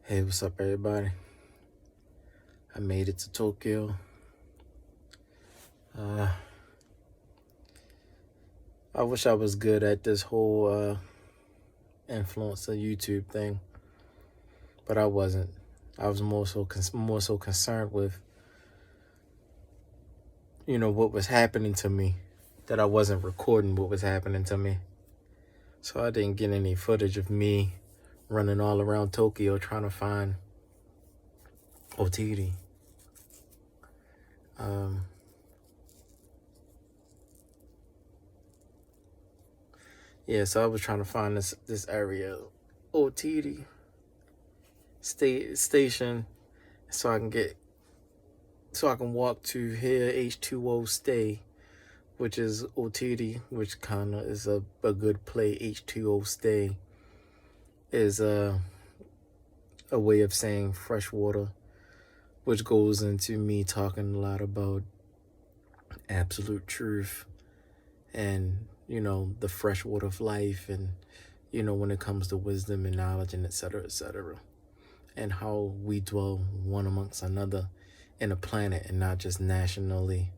Hey, what's up, everybody? I made it to Tokyo. Uh, I wish I was good at this whole influencer YouTube thing, but I wasn't. I was more so concerned with what was happening to me, that I wasn't recording what was happening to me. So I didn't get any footage of me running all around Tokyo trying to find Otiri. Yeah, so I was trying to find this area, Otiri station, so I can walk to here H2O stay, which is Otiri, which kind of is a good play. H2O stay is a way of saying fresh water, which goes into me talking a lot about absolute truth and the fresh water of life, and when it comes to wisdom and knowledge and etc., and how we dwell one amongst another in a planet and not just nationally,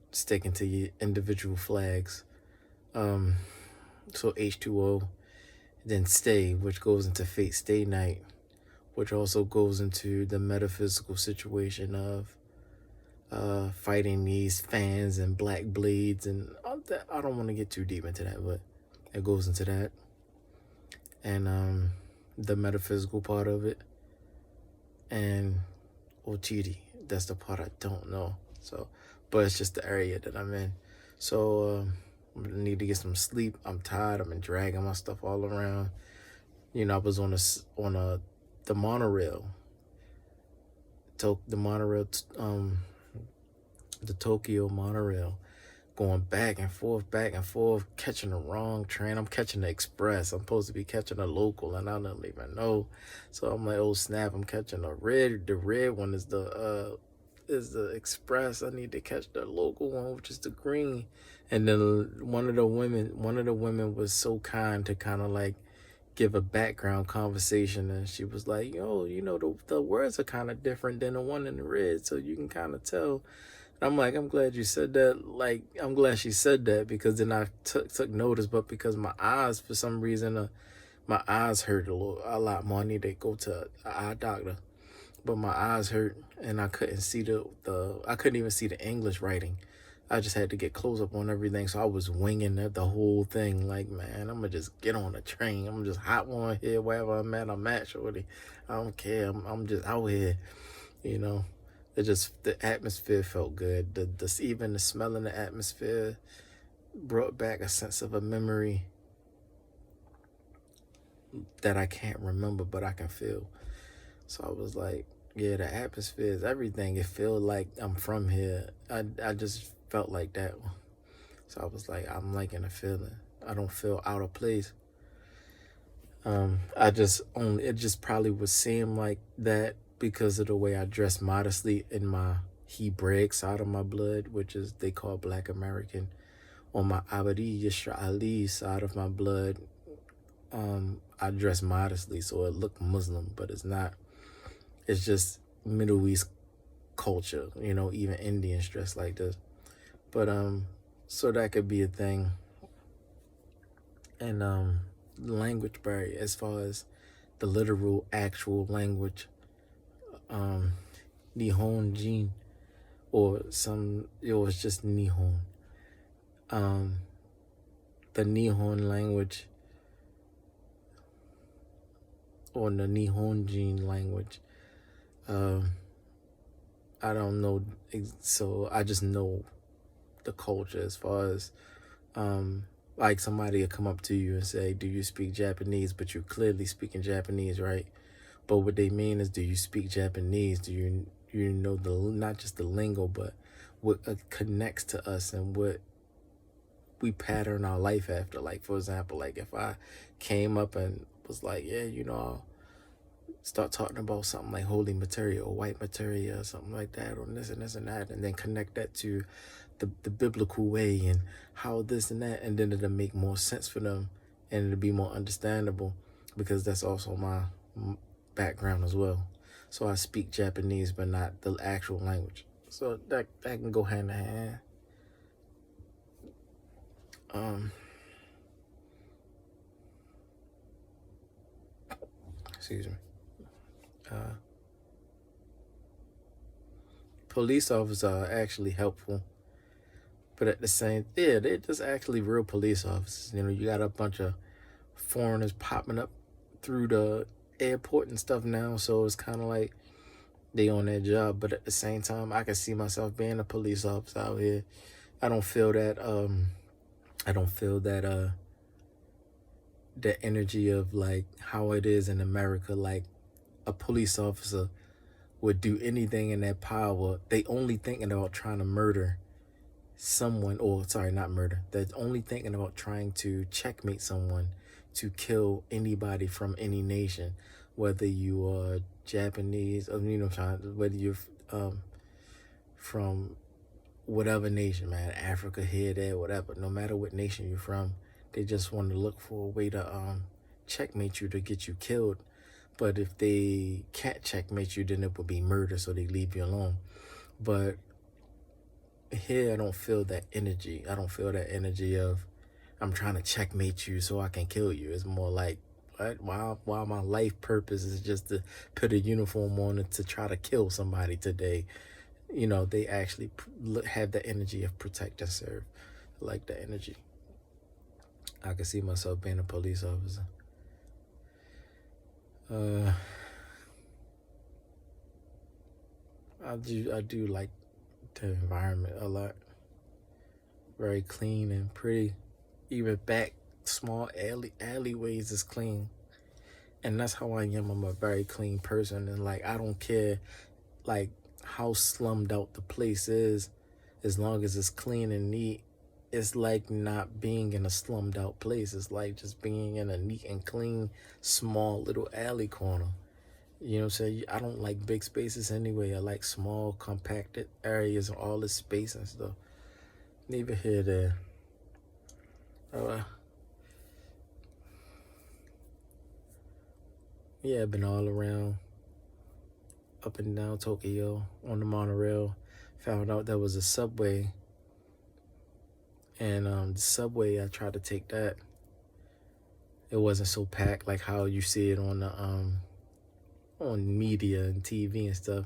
sticking to your individual flags. So H2O, then stay, which goes into fate stay night, which also goes into the metaphysical situation of fighting these fans and black blades and all that. I don't want to get too deep into that, but it goes into that. And the metaphysical part of it. And Ochiri, that's the part I don't know. So, but it's just the area that I'm in. So I need to get some sleep. I'm tired. I've been dragging my stuff all around. I was on the monorail. The Tokyo monorail, going back and forth, catching the wrong train. I'm catching the express. I'm supposed to be catching a local, and I don't even know. So I'm like, oh snap! I'm catching a red. The red one is the express. I need to catch the local one, which is the green. And then one of the women was so kind to kind of like give a background conversation, and she was like, yo, the words are kind of different than the one in the red, so you can kind of tell. I'm like, I'm glad you said that. Like, I'm glad she said that, because then I took notice. But because my eyes, for some reason, my eyes hurt a lot more. I need to go to an eye doctor. But my eyes hurt, and I couldn't see I couldn't even see the English writing. I just had to get close up on everything. So I was winging the whole thing. Like, man, I'm gonna just get on the train. I'm gonna just hop on here wherever I'm at, shorty. I don't care. I'm just out here, you know. The atmosphere felt good. Even the smell in the atmosphere brought back a sense of a memory that I can't remember, but I can feel. So I was like, yeah, the atmosphere is everything. It feels like I'm from here. I just felt like that. So I was like, I'm liking the feeling. I don't feel out of place. It just probably would seem like that because of the way I dress modestly in my Hebraic side of my blood, which is they call Black American. On my Abadi Yisra Ali side of my blood, I dress modestly, so it looked Muslim, but it's not. It's just Middle East culture, even Indians dress like this. But so that could be a thing. And language barrier, as far as the literal actual language, Nihon Jin, it was just Nihon. The Nihon language, or the Nihonjin language, I don't know, so I just know the culture as far as like somebody will come up to you and say, do you speak Japanese? But you're clearly speaking Japanese, right? But what they mean is, do you speak Japanese? Do you know not just the lingo, but what connects to us and what we pattern our life after? Like, for example, like if I came up and was like, yeah, I'll start talking about something like holy material or white material or something like that, or this and this and that, and then connect that to the biblical way and how this and that, and then it'll make more sense for them and it'll be more understandable, because that's also background as well. So I speak Japanese, but not the actual language. So that can go hand in hand. Excuse me. Police officers are actually helpful, but at the same, yeah, they're just actually real police officers. You know, you got a bunch of foreigners popping up through the airport and stuff now, so it's kind of like they on their job. But at the same time, I can see myself being a police officer out here. I don't feel that the energy of like how it is in America. Like a police officer would do anything in their power. They only thinking about trying to murder someone, or sorry, not murder. They're only thinking about trying to checkmate someone, to kill anybody from any nation, whether you are Japanese or whether you're from whatever nation, man, Africa, here, there, whatever. No matter what nation you're from, they just want to look for a way to checkmate you, to get you killed. But if they can't checkmate you, then it would be murder, so they leave you alone. But here, I don't feel that energy. I don't feel that energy of I'm trying to checkmate you so I can kill you. It's more like, what? While my life purpose is just to put a uniform on it to try to kill somebody today. You know, they actually have the energy of protect and serve. I like the energy. I can see myself being a police officer. I do like the environment a lot. Very clean and pretty. Even back small alleyways is clean. And that's how I am. I'm a very clean person, and like I don't care like how slummed out the place is, as long as it's clean and neat. It's like not being in a slummed out place. It's like just being in a neat and clean, small little alley corner. You know what I'm saying? I don't like big spaces anyway. I like small, compacted areas and all this space and stuff. Neither here there. Yeah, I've been all around, up and down Tokyo on the monorail. Found out there was a subway, and the subway, I tried to take that. It wasn't so packed like how you see it on the on media and TV and stuff,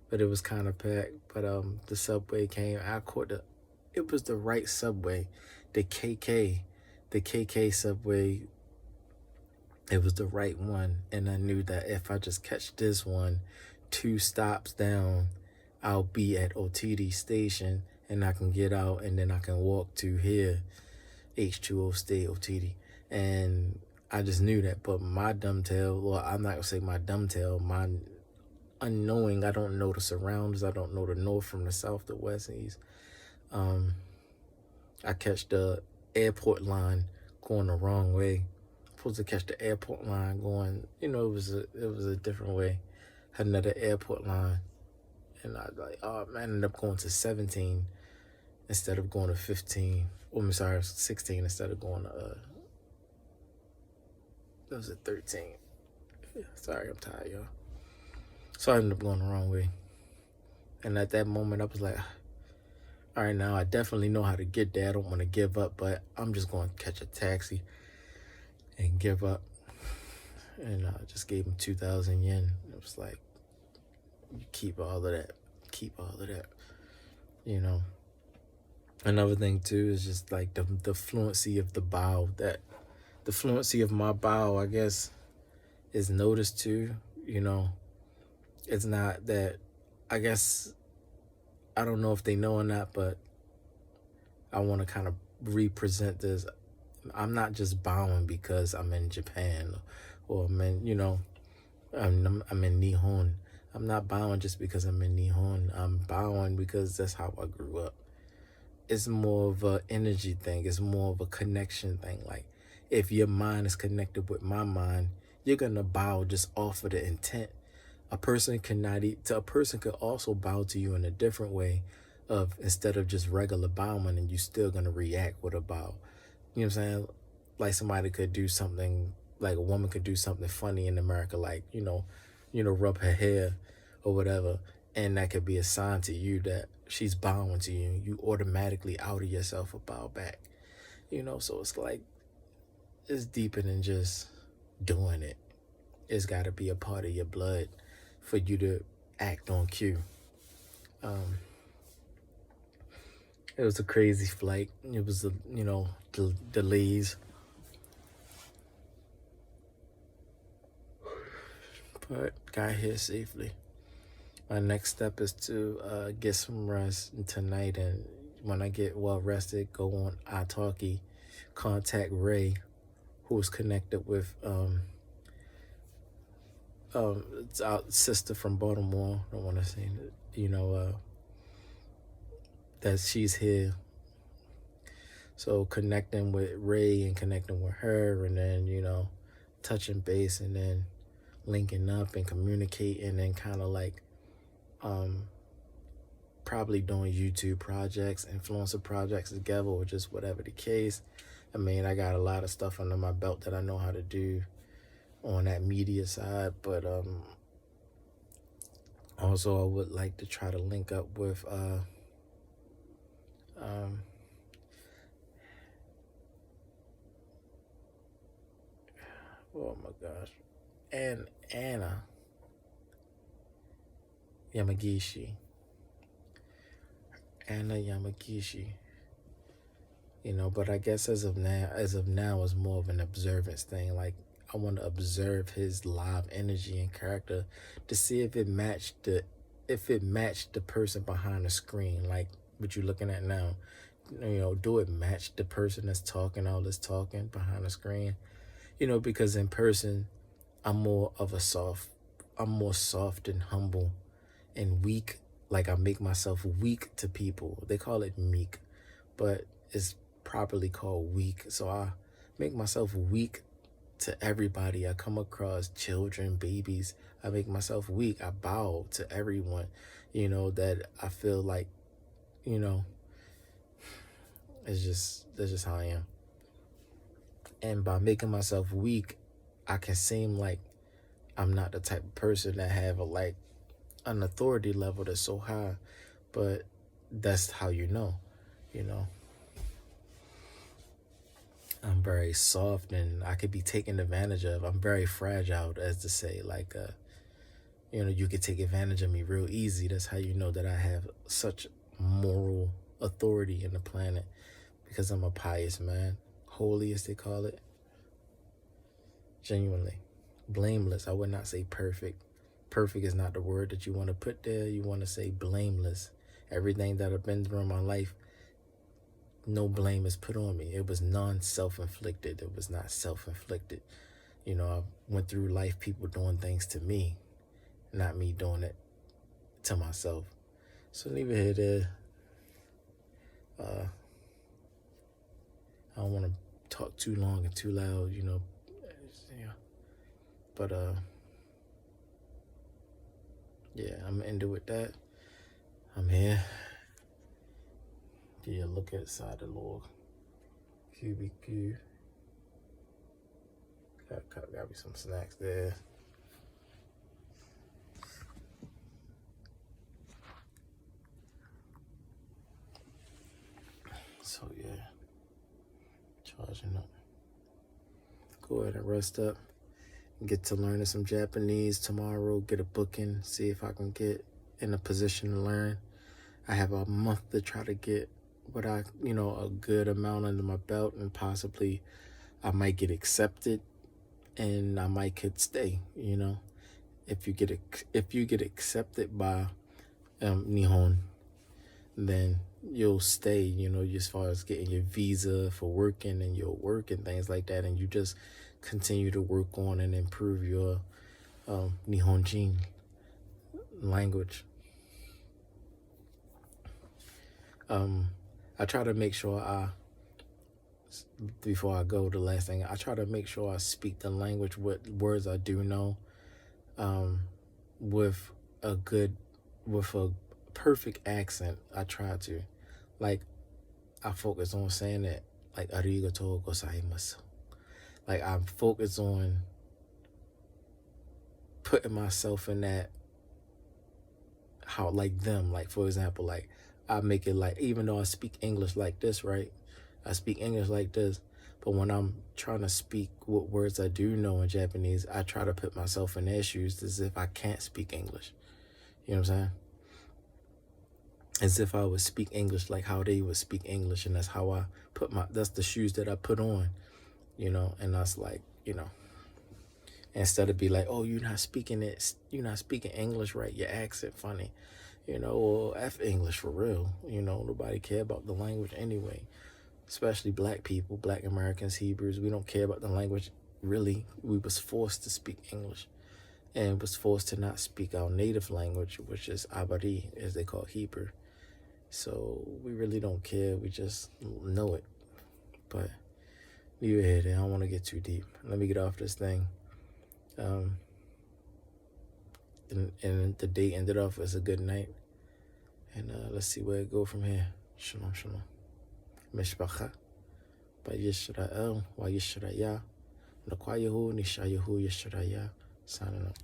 but it was kind of packed. But the subway came. I caught it was the right subway, the KK subway. It was the right one, and I knew that if I just catch this one, 2 stops down, I'll be at OTD station, and I can get out, and then I can walk to here, H2O State OTD. And I just knew that. But my dumb tail, well, I'm not gonna say my dumb tail, my unknowing, I don't know the surroundings, I don't know the north from the south, the west, and east. I catch the airport line going the wrong way. Supposed to catch the airport line going, you know, it was a different way. Had another airport line, and I was like, oh man, I ended up going to 17 instead of going to 15. Oh, I'm sorry, 16 instead of going to that was a 13. Sorry, I'm tired, y'all. So I ended up going the wrong way. And at that moment, I was like, all right, now I definitely know how to get there. I don't want to give up, but I'm just going to catch a taxi and give up. And I just gave him 2,000 yen. It was like, you keep all of that. Keep all of that. You know. Another thing, too, is just like the fluency of the bow. The fluency of my bow, I guess, is noticed, too. You know. It's not that, I guess, I don't know if they know or not, but I want to kind of represent this. I'm not just bowing because I'm in Japan, or I'm in, you know, I'm in Nihon. I'm not bowing just because I'm in Nihon. I'm bowing because that's how I grew up. It's more of an energy thing. It's more of a connection thing. Like, if your mind is connected with my mind, you're going to bow just off of the intent. A person could also bow to you in a different way, of instead of just regular bowing, and you still going to react with a bow. You know what I'm saying? Like somebody could do something like a woman could do something funny in America, like, rub her hair or whatever, and that could be a sign to you that she's bowing to you. You automatically out of yourself or bow back. So it's like, it's deeper than just doing it. It's got to be a part of your blood for you to act on cue. It was a crazy flight. It was, delays. But got here safely. My next step is to get some rest tonight, and when I get well rested, go on italki, contact Ray, who's connected with it's our sister from Baltimore. I don't want to say that she's here. So connecting with Ray and connecting with her, and then touching base, and then linking up and communicating, and then kind of like probably doing YouTube projects, influencer projects together, or just whatever the case. I mean, I got a lot of stuff under my belt that I know how to do on that media side, but also I would like to try to link up with oh my gosh, and Anna Yamagishi. But I guess as of now it's more of an observance thing. Like, I want to observe his live energy and character to see if it matched the person behind the screen, like what you're looking at now. Do it match the person that's talking all this talking behind the screen? Because in person, I'm more soft and humble and weak. Like, I make myself weak to people. They call it meek, but it's properly called weak. So I make myself weak to everybody. I come across children, babies. I make myself weak. I bow to everyone, that I feel like, that's just how I am. And by making myself weak, I can seem like I'm not the type of person that have an authority level that's so high, but that's how I'm very soft, and I could be taken advantage of. I'm very fragile, as to say, like, you could take advantage of me real easy. That's how you know that I have such moral authority in the planet, because I'm a pious man, holy as they call it. Genuinely, blameless. I would not say perfect. Perfect is not the word that you want to put there. You want to say blameless. Everything that I've been through in my life, no blame is put on me. It was non-self-inflicted. It was not self-inflicted. I went through life, people doing things to me, not me doing it to myself. So leave it here. I don't want to talk too long and too loud, But yeah, I'm gonna end it with that. I'm here. Yeah, look inside the little QBQ. Got me some snacks there. So yeah, charging up. Go ahead and rest up. Get to learning some Japanese tomorrow. Get a booking. See if I can get in a position to learn. I have a month to try to get a good amount under my belt, and possibly I might get accepted, and I might could stay. If you get accepted by Nihon, then you'll stay. As far as getting your visa for working and your work and things like that, and you just continue to work on and improve your Nihonjin language. I try to make sure before I go, the last thing, I try to make sure I speak the language, what words I do know, with a perfect accent. I try to, like, I focus on saying it, like, arigatou gozaimasu. Like I'm focused on putting myself in that, how like them, like for example, like I make it like, even though I speak English like this, right? I speak English like this, but when I'm trying to speak what words I do know in Japanese, I try to put myself in their shoes as if I can't speak English. You know what I'm saying? As if I would speak English like how they would speak English, and that's how I that's the shoes that I put on, and that's like, instead of be like, oh, you're not speaking English right, your accent funny, or F English for real, nobody care about the language anyway, especially black people, black Americans, Hebrews, we don't care about the language, really. We was forced to speak English, and was forced to not speak our native language, which is Abari, as they call Hebrew. So we really don't care. We just know it. But leave it here. I don't want to get too deep. Let me get off this thing. And the day ended off as a good night. And let's see where it go from here. Shalom, shalom. Mishpacha. Ba Yisrael, wa Yisraya. Nakwayahu, Nishayahu, Yisraya. Signing up.